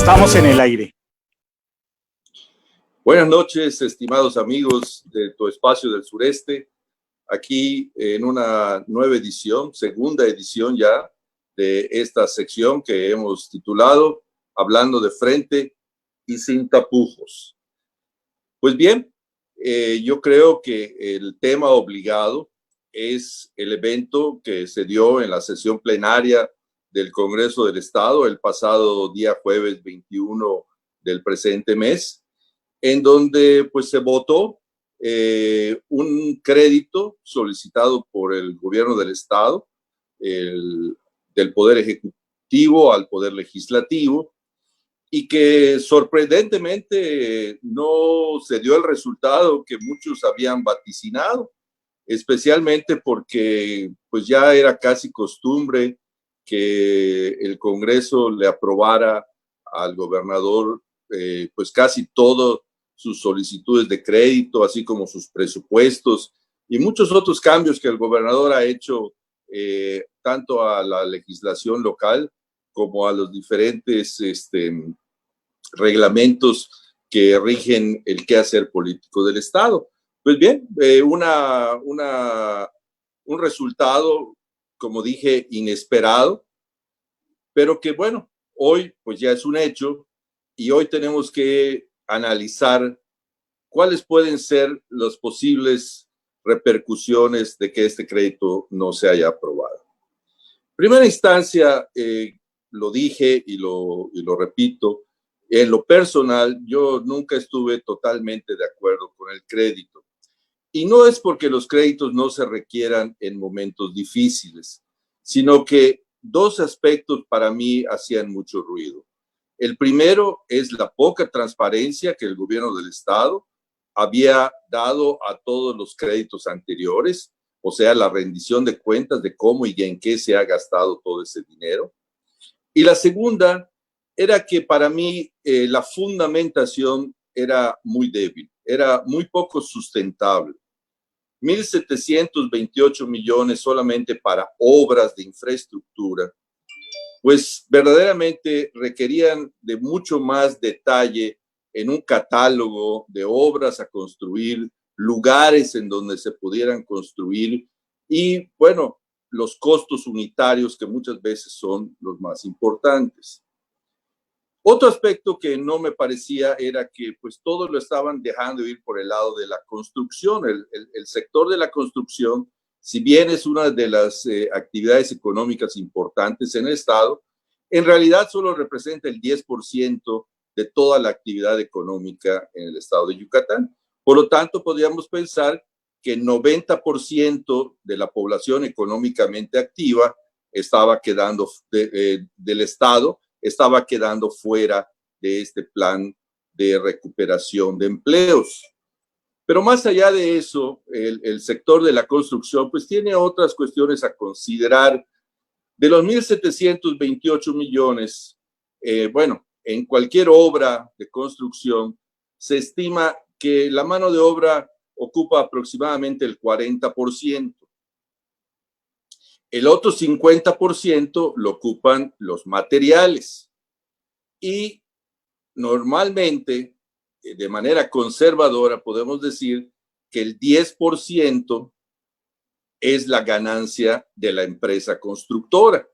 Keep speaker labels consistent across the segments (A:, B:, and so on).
A: Estamos en el aire.
B: Buenas noches, estimados amigos de tu espacio del sureste, aquí en una nueva edición, segunda edición ya de esta sección que hemos titulado Hablando de frente y sin tapujos. Pues bien, yo creo que el tema obligado es el evento que se dio en la sesión plenaria del Congreso del Estado el pasado día jueves 21 del presente mes, en donde pues se votó un crédito solicitado por el gobierno del Estado, del Poder Ejecutivo al Poder Legislativo, y que sorprendentemente no se dio el resultado que muchos habían vaticinado, especialmente porque pues ya era casi costumbre que el Congreso le aprobara al gobernador pues casi todas sus solicitudes de crédito, así como sus presupuestos y muchos otros cambios que el gobernador ha hecho tanto a la legislación local como a los diferentes reglamentos que rigen el quehacer político del Estado. Pues bien, un resultado, como dije, inesperado, pero que bueno, hoy pues ya es un hecho y hoy tenemos que analizar cuáles pueden ser las posibles repercusiones de que este crédito no se haya aprobado. En primera instancia, lo dije y lo repito, en lo personal, yo nunca estuve totalmente de acuerdo con el crédito. Y no es porque los créditos no se requieran en momentos difíciles, sino que dos aspectos para mí hacían mucho ruido. El primero es la poca transparencia que el gobierno del Estado había dado a todos los créditos anteriores, o sea, la rendición de cuentas de cómo y en qué se ha gastado todo ese dinero. Y la segunda era que para mí la fundamentación era muy débil, era muy poco sustentable. 1.728 millones solamente para obras de infraestructura, pues verdaderamente requerían de mucho más detalle en un catálogo de obras a construir, lugares en donde se pudieran construir y, bueno, los costos unitarios que muchas veces son los más importantes. Otro aspecto que no me parecía era que pues todos lo estaban dejando ir por el lado de la construcción. El sector de la construcción, si bien es una de las actividades económicas importantes en el Estado, en realidad solo representa el 10% de toda la actividad económica en el Estado de Yucatán. Por lo tanto, podríamos pensar que el 90% de la población económicamente activa estaba quedando del Estado, estaba quedando fuera de este plan de recuperación de empleos. Pero más allá de eso, el sector de la construcción pues tiene otras cuestiones a considerar. De los 1.728 millones, bueno, en cualquier obra de construcción se estima que la mano de obra ocupa aproximadamente el 40%. El otro 50% lo ocupan los materiales. Y normalmente, de manera conservadora, podemos decir que el 10% es la ganancia de la empresa constructora.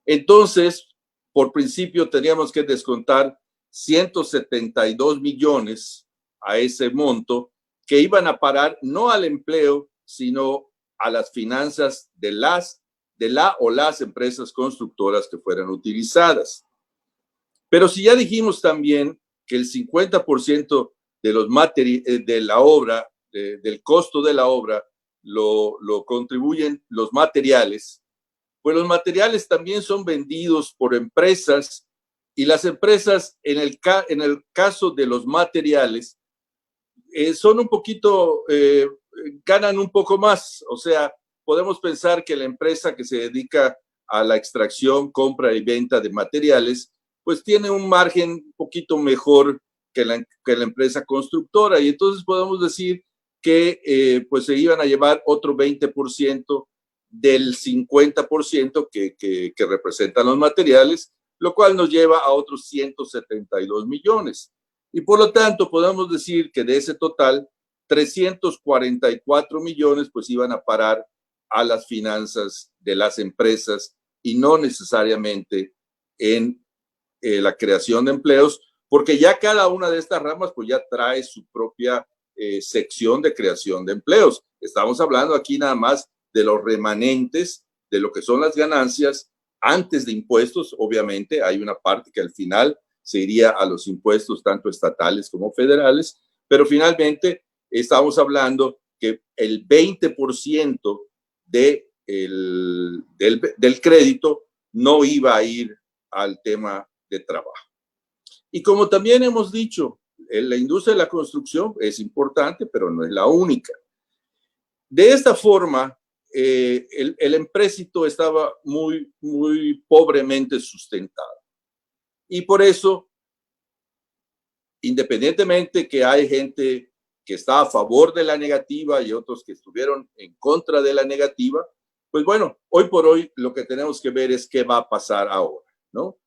B: Entonces, por principio, teníamos que descontar 172 millones a ese monto que iban a parar no al empleo, sino a las finanzas de la o las empresas constructoras que fueran utilizadas. Pero si ya dijimos también que el 50% de la obra, del costo de la obra, lo contribuyen los materiales, pues los materiales también son vendidos por empresas y las empresas, en el caso de los materiales, son un poquito, ganan un poco más. O sea, podemos pensar que la empresa que se dedica a la extracción, compra y venta de materiales, pues tiene un margen un poquito mejor que la empresa constructora. Y entonces podemos decir que pues se iban a llevar otro 20% del 50% que representan los materiales, lo cual nos lleva a otros 172 millones. Y por lo tanto, podemos decir que de ese total, 344 millones pues iban a parar a las finanzas de las empresas y no necesariamente en la creación de empleos, porque ya cada una de estas ramas pues ya trae su propia sección de creación de empleos. Estamos hablando aquí nada más de los remanentes de lo que son las ganancias antes de impuestos. Obviamente hay una parte que al final se iría a los impuestos tanto estatales como federales, pero finalmente estamos hablando que el 20% del crédito no iba a ir al tema de trabajo. Y como también hemos dicho, la industria de la construcción es importante, pero no es la única. De esta forma, el empréstito estaba muy, muy pobremente sustentado. Y por eso, independientemente que hay gente que está a favor de la negativa y otros que estuvieron en contra de la negativa, pues bueno, hoy por hoy lo que tenemos que ver es qué va a pasar ahora, ¿no?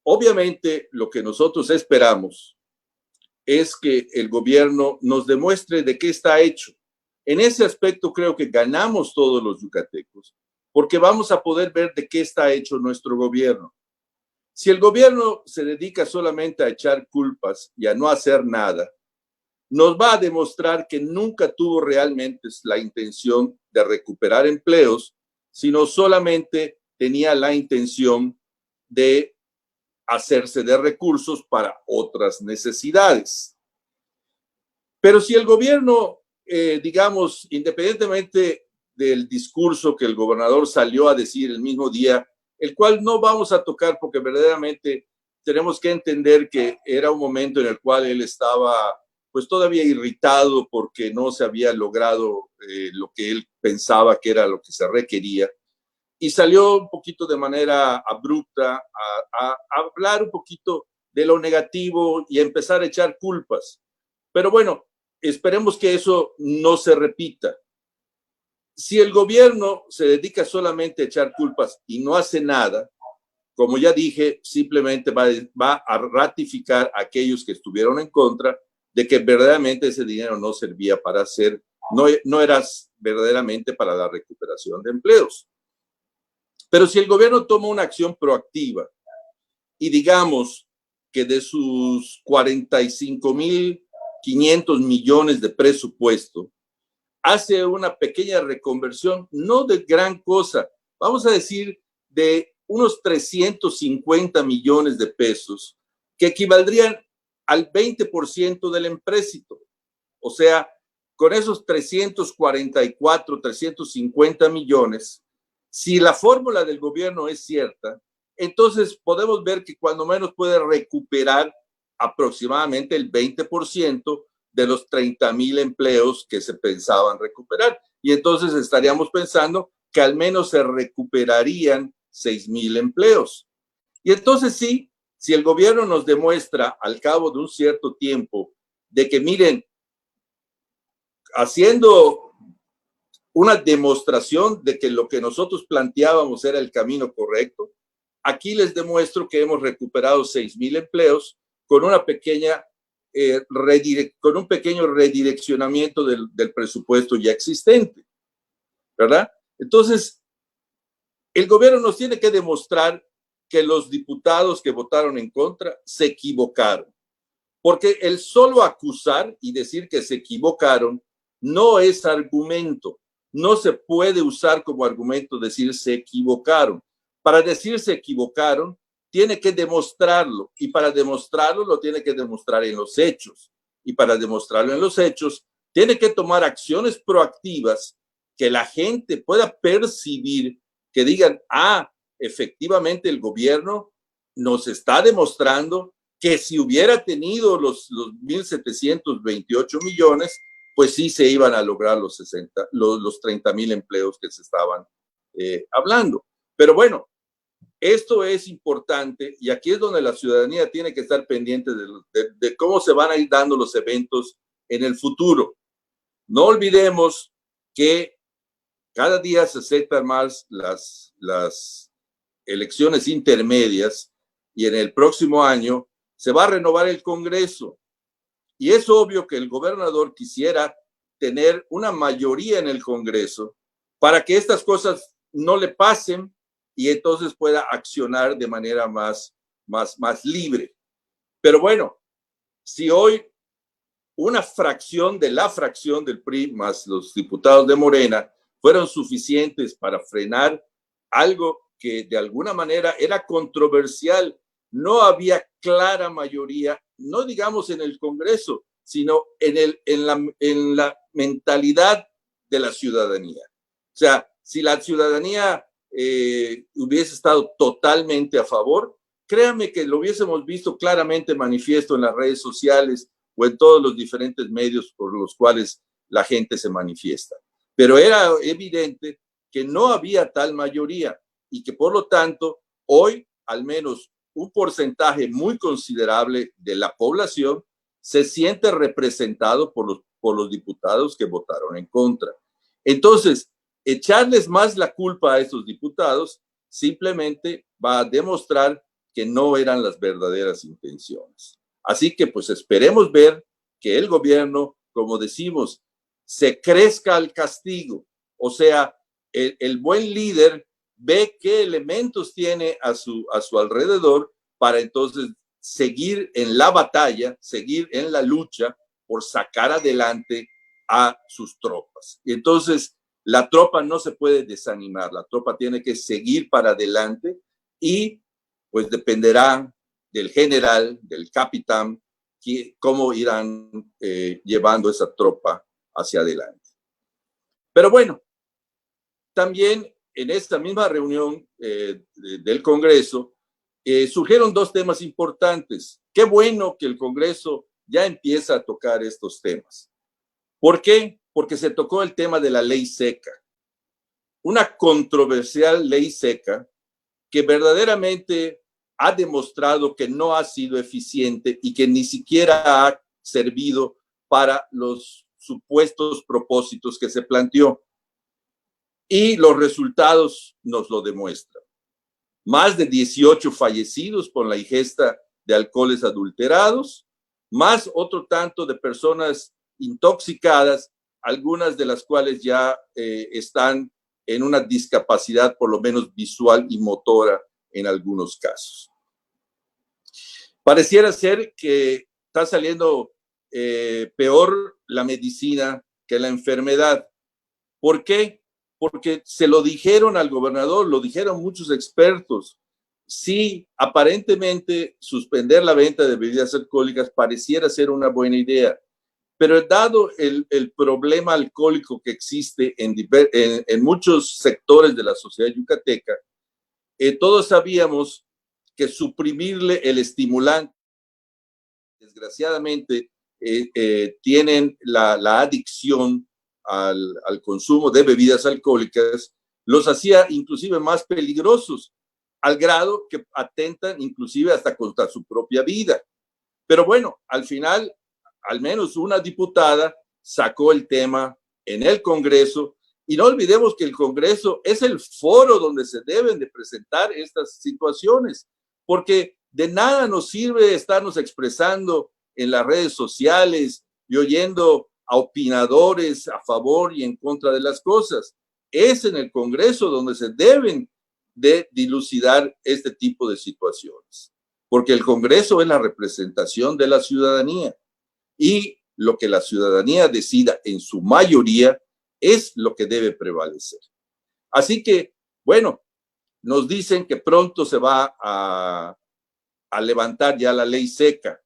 B: Obviamente lo que nosotros esperamos es que el gobierno nos demuestre de qué está hecho. En ese aspecto creo que ganamos todos los yucatecos, porque vamos a poder ver de qué está hecho nuestro gobierno. Si el gobierno se dedica solamente a echar culpas y a no hacer nada, nos va a demostrar que nunca tuvo realmente la intención de recuperar empleos, sino solamente tenía la intención de hacerse de recursos para otras necesidades. Pero si el gobierno, digamos, independientemente del discurso que el gobernador salió a decir el mismo día, el cual no vamos a tocar porque verdaderamente tenemos que entender que era un momento en el cual él estaba pues todavía irritado porque no se había logrado lo que él pensaba que era lo que se requería. Y salió un poquito de manera abrupta a hablar un poquito de lo negativo y a empezar a echar culpas. Pero bueno, esperemos que eso no se repita. Si el gobierno se dedica solamente a echar culpas y no hace nada, como ya dije, simplemente va a ratificar a aquellos que estuvieron en contra de que verdaderamente ese dinero no servía para hacer, no era verdaderamente para la recuperación de empleos. Pero si el gobierno toma una acción proactiva y digamos que de sus 45.500 millones de presupuesto, hace una pequeña reconversión, no de gran cosa, vamos a decir de unos 350 millones de pesos, que equivaldrían al 20% del empréstito. O sea, con esos 344, 350 millones, si la fórmula del gobierno es cierta, entonces podemos ver que cuando menos puede recuperar aproximadamente el 20% de los 30,000 empleos que se pensaban recuperar. Y entonces estaríamos pensando que al menos se recuperarían 6,000 empleos. Y entonces sí, si el gobierno nos demuestra al cabo de un cierto tiempo de que miren, haciendo una demostración de que lo que nosotros planteábamos era el camino correcto, aquí les demuestro que hemos recuperado 6,000 empleos con una pequeña con un pequeño redireccionamiento del presupuesto ya existente, ¿verdad? Entonces, el gobierno nos tiene que demostrar que los diputados que votaron en contra se equivocaron, porque el solo acusar y decir que se equivocaron no es argumento, no se puede usar como argumento decir se equivocaron. Para decir se equivocaron, tiene que demostrarlo, y para demostrarlo lo tiene que demostrar en los hechos, y para demostrarlo en los hechos tiene que tomar acciones proactivas que la gente pueda percibir, que digan, efectivamente el gobierno nos está demostrando que si hubiera tenido los 1,728 millones, pues sí se iban a lograr los 30,000 empleos que se estaban hablando. Pero bueno, esto es importante y aquí es donde la ciudadanía tiene que estar pendiente de cómo se van a ir dando los eventos en el futuro. No olvidemos que cada día se aceptan más las elecciones intermedias y en el próximo año se va a renovar el Congreso. Y es obvio que el gobernador quisiera tener una mayoría en el Congreso para que estas cosas no le pasen y entonces pueda accionar de manera más libre. Pero bueno, si hoy una fracción de la fracción del PRI más los diputados de Morena fueron suficientes para frenar algo que de alguna manera era controversial, no había clara mayoría, no digamos en el Congreso, sino en la mentalidad de la ciudadanía. O sea, si la ciudadanía hubiese estado totalmente a favor, créanme que lo hubiésemos visto claramente manifiesto en las redes sociales o en todos los diferentes medios por los cuales la gente se manifiesta. Pero era evidente que no había tal mayoría y que por lo tanto hoy al menos un porcentaje muy considerable de la población se siente representado por los diputados que votaron en contra. Entonces, echarles más la culpa a estos diputados simplemente va a demostrar que no eran las verdaderas intenciones. Así que pues esperemos ver que el gobierno, como decimos, se crezca al castigo. O sea, el buen líder ve qué elementos tiene a su alrededor para entonces seguir en la batalla, seguir en la lucha por sacar adelante a sus tropas. Y entonces la tropa no se puede desanimar, la tropa tiene que seguir para adelante y pues dependerá del general, del capitán, cómo irán llevando esa tropa hacia adelante. Pero bueno, también en esta misma reunión del Congreso surgieron dos temas importantes. Qué bueno que el Congreso ya empieza a tocar estos temas. ¿Por qué? Porque se tocó el tema de la ley seca. Una controversial ley seca que verdaderamente ha demostrado que no ha sido eficiente y que ni siquiera ha servido para los supuestos propósitos que se planteó. Y los resultados nos lo demuestran. Más de 18 fallecidos por la ingesta de alcoholes adulterados, más otro tanto de personas intoxicadas, algunas de las cuales ya están en una discapacidad por lo menos visual y motora en algunos casos. Pareciera ser que está saliendo peor la medicina que la enfermedad. ¿Por qué? Porque se lo dijeron al gobernador, lo dijeron muchos expertos. Sí, aparentemente suspender la venta de bebidas alcohólicas pareciera ser una buena idea, pero dado el problema alcohólico que existe en muchos sectores de la sociedad yucateca, todos sabíamos que suprimirle el estimulante, desgraciadamente, tienen la adicción al consumo de bebidas alcohólicas, los hacía inclusive más peligrosos, al grado que atentan inclusive hasta contra su propia vida. Pero bueno, al final, al menos una diputada sacó el tema en el Congreso y no olvidemos que el Congreso es el foro donde se deben de presentar estas situaciones, porque de nada nos sirve estarnos expresando en las redes sociales y oyendo a opinadores a favor y en contra de las cosas. Es en el Congreso donde se deben de dilucidar este tipo de situaciones, porque el Congreso es la representación de la ciudadanía y lo que la ciudadanía decida en su mayoría es lo que debe prevalecer. Así que, bueno, nos dicen que pronto se va a levantar ya la ley seca,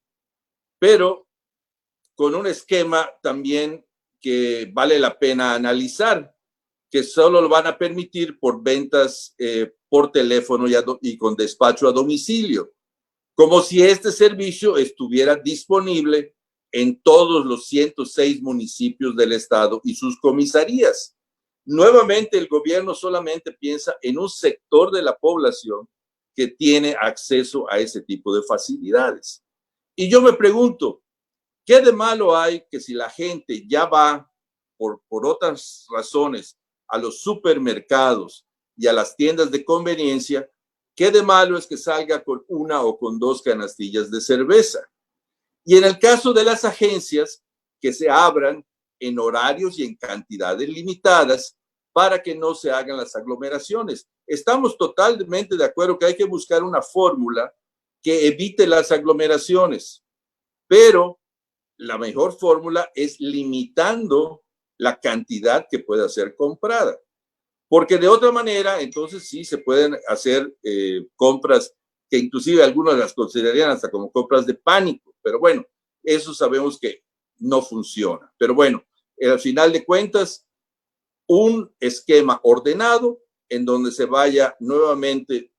B: pero con un esquema también que vale la pena analizar, que solo lo van a permitir por ventas por teléfono y con despacho a domicilio, como si este servicio estuviera disponible en todos los 106 municipios del estado y sus comisarías. Nuevamente, el gobierno solamente piensa en un sector de la población que tiene acceso a ese tipo de facilidades. Y yo me pregunto, ¿qué de malo hay que si la gente ya va por otras razones a los supermercados y a las tiendas de conveniencia, ¿Qué de malo es que salga con una o con dos canastillas de cerveza? Y en el caso de las agencias, que se abran en horarios y en cantidades limitadas para que no se hagan las aglomeraciones. Estamos totalmente de acuerdo que hay que buscar una fórmula que evite las aglomeraciones, pero la mejor fórmula es limitando la cantidad que pueda ser comprada. Porque de otra manera, entonces sí se pueden hacer compras que inclusive algunos las considerarían hasta como compras de pánico. Pero bueno, eso sabemos que no funciona. Pero bueno, al final de cuentas, un esquema ordenado en donde se vaya nuevamente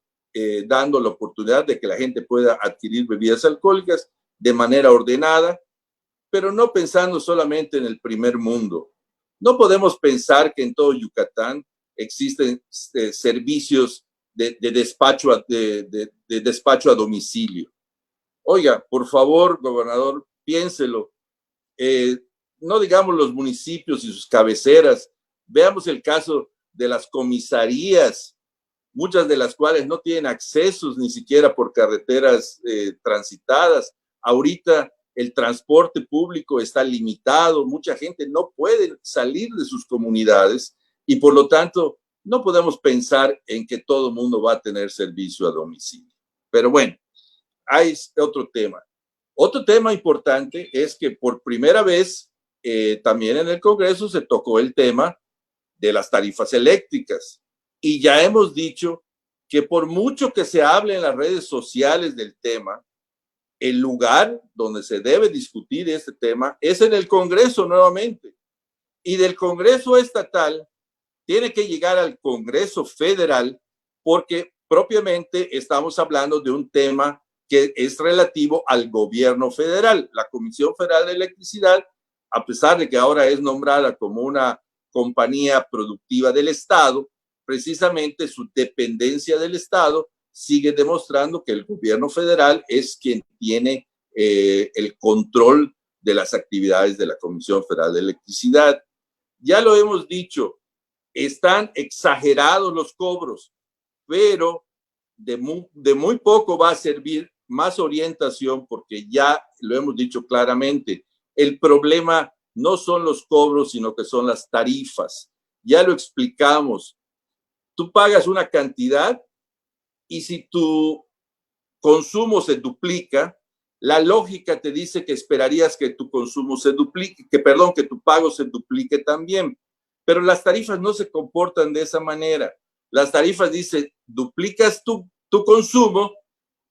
B: dando la oportunidad de que la gente pueda adquirir bebidas alcohólicas de manera ordenada, pero no pensando solamente en el primer mundo. No podemos pensar que en todo Yucatán existen servicios de despacho a domicilio. Oiga, por favor, gobernador, piénselo. No digamos los municipios y sus cabeceras. Veamos el caso de las comisarías, muchas de las cuales no tienen accesos ni siquiera por carreteras transitadas. Ahorita el transporte público está limitado, mucha gente no puede salir de sus comunidades y por lo tanto no podemos pensar en que todo el mundo va a tener servicio a domicilio. Pero bueno, hay otro tema. Otro tema importante es que por primera vez también en el Congreso se tocó el tema de las tarifas eléctricas. Y ya hemos dicho que por mucho que se hable en las redes sociales del tema, el lugar donde se debe discutir este tema es en el Congreso nuevamente. Y del Congreso estatal tiene que llegar al Congreso federal porque propiamente estamos hablando de un tema que es relativo al gobierno federal. La Comisión Federal de Electricidad, a pesar de que ahora es nombrada como una compañía productiva del Estado, precisamente su dependencia del Estado sigue demostrando que el gobierno federal es quien tiene el control de las actividades de la Comisión Federal de Electricidad. Ya lo hemos dicho, están exagerados los cobros, pero de muy poco va a servir más orientación porque ya lo hemos dicho claramente, el problema no son los cobros, sino que son las tarifas. Ya lo explicamos. Tú pagas una cantidad y si tu consumo se duplica, la lógica te dice que esperarías que tu consumo se duplique, que tu pago se duplique también. Pero las tarifas no se comportan de esa manera. Las tarifas dicen, duplicas tu consumo,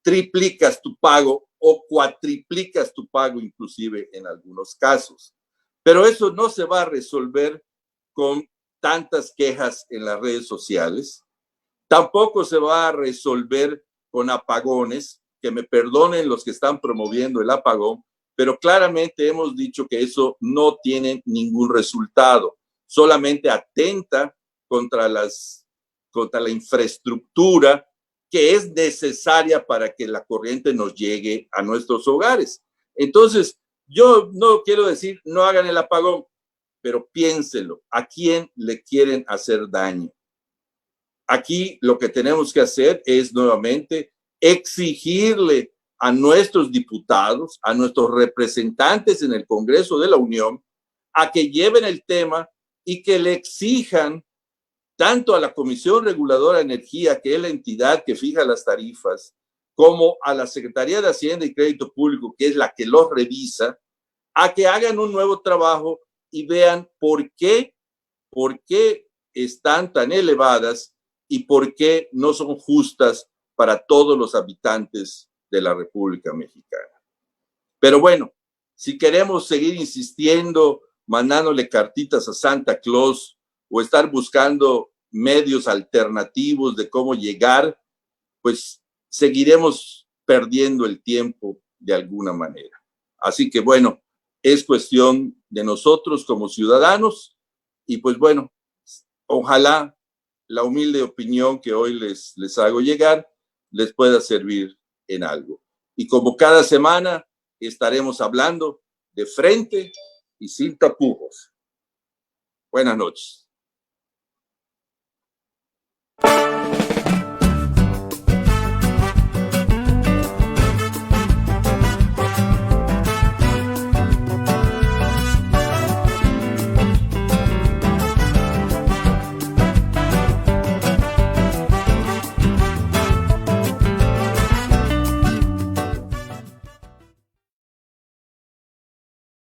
B: triplicas tu pago o cuatriplicas tu pago inclusive en algunos casos. Pero eso no se va a resolver con tantas quejas en las redes sociales. Tampoco se va a resolver con apagones, que me perdonen los que están promoviendo el apagón, pero claramente hemos dicho que eso no tiene ningún resultado, solamente atenta contra la infraestructura que es necesaria para que la corriente nos llegue a nuestros hogares. Entonces, yo no quiero decir no hagan el apagón, pero piénselo, ¿a quién le quieren hacer daño? Aquí lo que tenemos que hacer es nuevamente exigirle a nuestros diputados, a nuestros representantes en el Congreso de la Unión, a que lleven el tema y que le exijan tanto a la Comisión Reguladora de Energía, que es la entidad que fija las tarifas, como a la Secretaría de Hacienda y Crédito Público, que es la que los revisa, a que hagan un nuevo trabajo y vean por qué están tan elevadas y por qué no son justas para todos los habitantes de la República Mexicana. Pero bueno, si queremos seguir insistiendo, mandándole cartitas a Santa Claus o estar buscando medios alternativos de cómo llegar, pues seguiremos perdiendo el tiempo de alguna manera. Así que bueno, es cuestión de nosotros como ciudadanos y pues bueno, ojalá la humilde opinión que hoy les hago llegar les pueda servir en algo. Y como cada semana estaremos hablando de frente y sin tapujos. Buenas noches.